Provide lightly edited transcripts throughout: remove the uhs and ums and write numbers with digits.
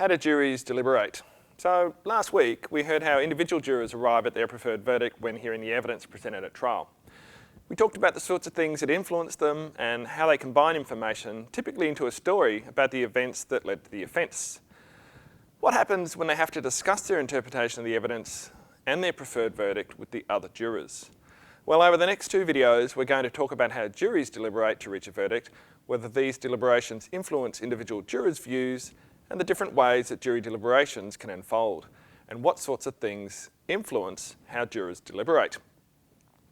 How do juries deliberate? So last week we heard how individual jurors arrive at their preferred verdict when hearing the evidence presented at trial. We talked about the sorts of things that influence them and how they combine information, typically into a story about the events that led to the offence. What happens when they have to discuss their interpretation of the evidence and their preferred verdict with the other jurors? Well, over the next two videos, we're going to talk about how juries deliberate to reach a verdict, whether these deliberations influence individual jurors' views, and the different ways that jury deliberations can unfold, and what sorts of things influence how jurors deliberate.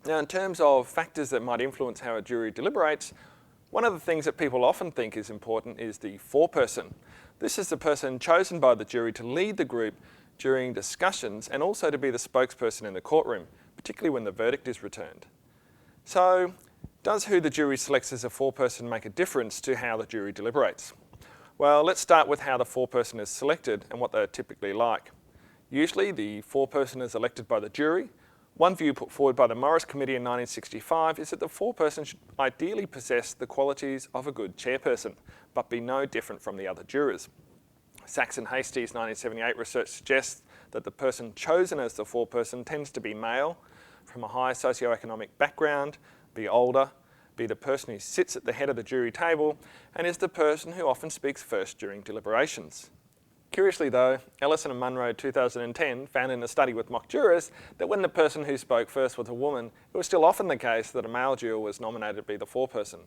Now, in terms of factors that might influence how a jury deliberates, one of the things that people often think is important is the foreperson. This is the person chosen by the jury to lead the group during discussions and also to be the spokesperson in the courtroom, particularly when the verdict is returned. So, does who the jury selects as a foreperson make a difference to how the jury deliberates? Well, let's start with how the foreperson is selected and what they're typically like. Usually, the foreperson is elected by the jury. One view put forward by the Morris Committee in 1965 is that the foreperson should ideally possess the qualities of a good chairperson, but be no different from the other jurors. Sachs and Hastie's 1978 research suggests that the person chosen as the foreperson tends to be male, from a high socioeconomic background, be older, be the person who sits at the head of the jury table, and is the person who often speaks first during deliberations. Curiously though, Ellison and Munro 2010 found in a study with mock jurors that when the person who spoke first was a woman, it was still often the case that a male juror was nominated to be the foreperson.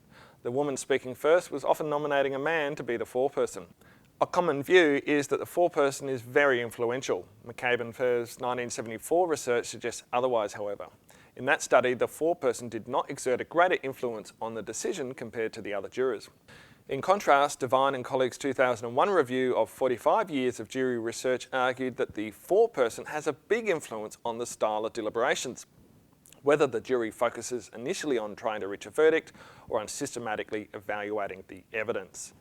The woman speaking first was often nominating a man to be the foreperson. A common view is that the foreperson is very influential. McCabe and Furr's 1974 research suggests otherwise, however. In that study, the foreperson did not exert a greater influence on the decision compared to the other jurors. In contrast, Devine and colleagues' 2001 review of 45 years of jury research argued that the foreperson has a big influence on the style of deliberations, whether the jury focuses initially on trying to reach a verdict or on systematically evaluating the evidence.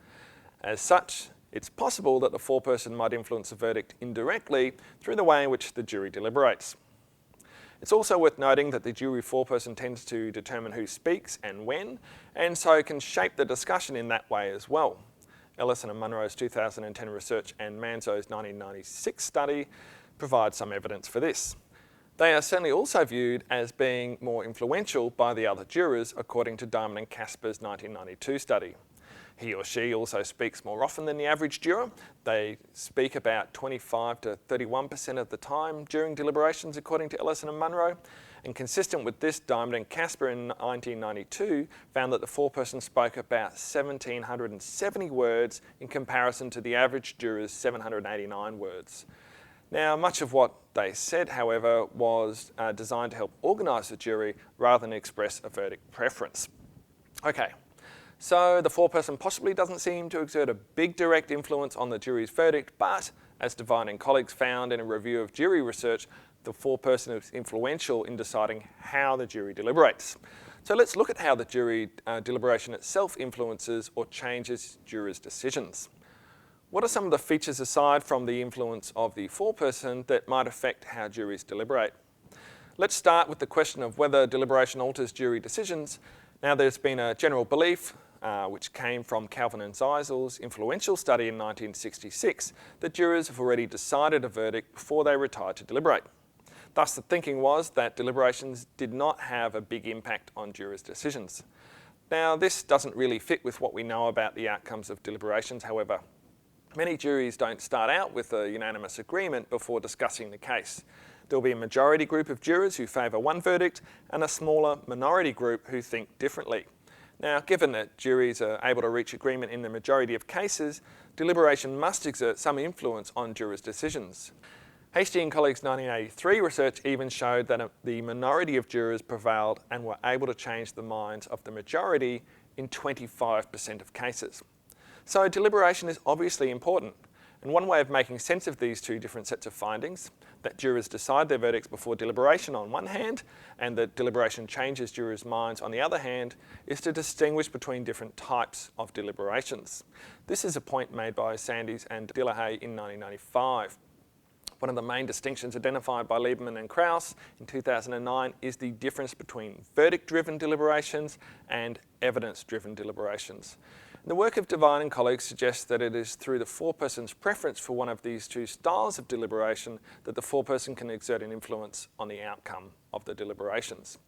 As such, it's possible that the foreperson might influence a verdict indirectly through the way in which the jury deliberates. It's also worth noting that the jury foreperson tends to determine who speaks and when, and so can shape the discussion in that way as well. Ellison and Munro's 2010 research and Manzo's 1996 study provide some evidence for this. They are certainly also viewed as being more influential by the other jurors, according to Diamond and Casper's 1992 study. He or she also speaks more often than the average juror. They speak about 25 to 31% of the time during deliberations, according to Ellison and Munro. And consistent with this, Diamond and Casper in 1992 found that the foreperson spoke about 1,770 words in comparison to the average juror's 789 words. Now, much of what they said, however, was designed to help organise the jury rather than express a verdict preference. Okay. So the foreperson possibly doesn't seem to exert a big direct influence on the jury's verdict, but as Devine and colleagues found in a review of jury research, the foreperson is influential in deciding how the jury deliberates. So let's look at how the jury deliberation itself influences or changes jurors' decisions. What are some of the features aside from the influence of the foreperson that might affect how juries deliberate? Let's start with the question of whether deliberation alters jury decisions. Now, there's been a general belief which came from Calvin and Zeisel's influential study in 1966, that jurors have already decided a verdict before they retired to deliberate. Thus, the thinking was that deliberations did not have a big impact on jurors' decisions. Now, this doesn't really fit with what we know about the outcomes of deliberations, however. Many juries don't start out with a unanimous agreement before discussing the case. There will be a majority group of jurors who favour one verdict and a smaller minority group who think differently. Now, given that juries are able to reach agreement in the majority of cases, deliberation must exert some influence on jurors' decisions. Hastie and colleagues' 1983 research even showed that the minority of jurors prevailed and were able to change the minds of the majority in 25% of cases. So deliberation is obviously important. And one way of making sense of these two different sets of findings, that jurors decide their verdicts before deliberation on one hand, and that deliberation changes jurors' minds on the other hand, is to distinguish between different types of deliberations. This is a point made by Sandys and Dillahey in 1995. One of the main distinctions identified by Lieberman and Krauss in 2009 is the difference between verdict-driven deliberations and evidence-driven deliberations. The work of Devine and colleagues suggests that it is through the foreperson's preference for one of these two styles of deliberation that the foreperson can exert an influence on the outcome of the deliberations.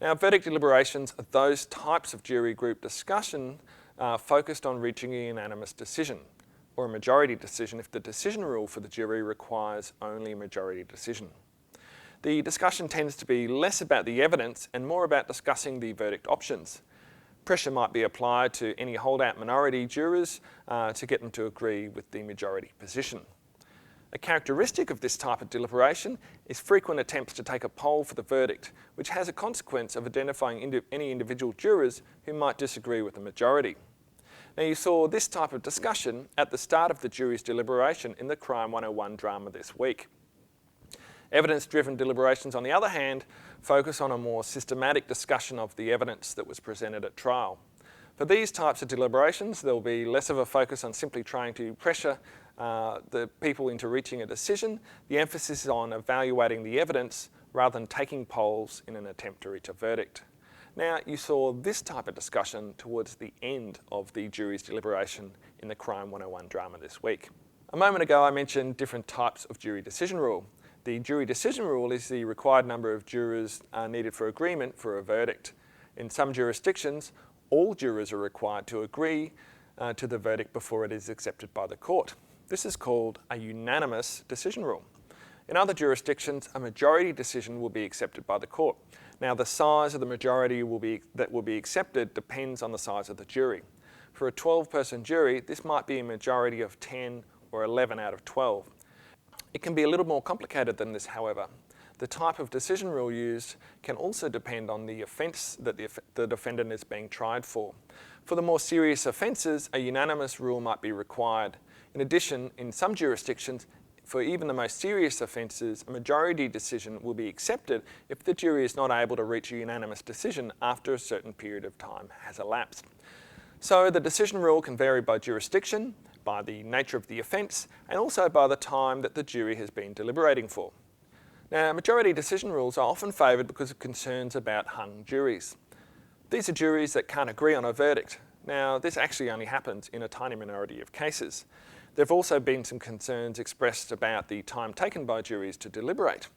Now, verdict deliberations are those types of jury group discussion focused on reaching a unanimous decision, or a majority decision if the decision rule for the jury requires only a majority decision. The discussion tends to be less about the evidence and more about discussing the verdict options. Pressure might be applied to any holdout minority jurors to get them to agree with the majority position. A characteristic of this type of deliberation is frequent attempts to take a poll for the verdict, which has a consequence of identifying any individual jurors who might disagree with the majority. Now, you saw this type of discussion at the start of the jury's deliberation in the Crime 101 drama this week. Evidence-driven deliberations, on the other hand, focus on a more systematic discussion of the evidence that was presented at trial. For these types of deliberations, there will be less of a focus on simply trying to pressure the people into reaching a decision. The emphasis is on evaluating the evidence rather than taking polls in an attempt to reach a verdict. Now, you saw this type of discussion towards the end of the jury's deliberation in the Crime 101 drama this week. A moment ago, I mentioned different types of jury decision rule. The jury decision rule is the required number of jurors needed for agreement for a verdict. In some jurisdictions, all jurors are required to agree to the verdict before it is accepted by the court. This is called a unanimous decision rule. In other jurisdictions, a majority decision will be accepted by the court. Now, the size of the majority that will be accepted depends on the size of the jury. For a 12-person jury, this might be a majority of 10 or 11 out of 12. It can be a little more complicated than this, however. The type of decision rule used can also depend on the offence that the defendant is being tried for. For the more serious offences, a unanimous rule might be required. In addition, in some jurisdictions, for even the most serious offences, a majority decision will be accepted if the jury is not able to reach a unanimous decision after a certain period of time has elapsed. So the decision rule can vary by jurisdiction, by the nature of the offence, and also by the time that the jury has been deliberating for. Now, majority decision rules are often favoured because of concerns about hung juries. These are juries that can't agree on a verdict. Now, this actually only happens in a tiny minority of cases. There have also been some concerns expressed about the time taken by juries to deliberate.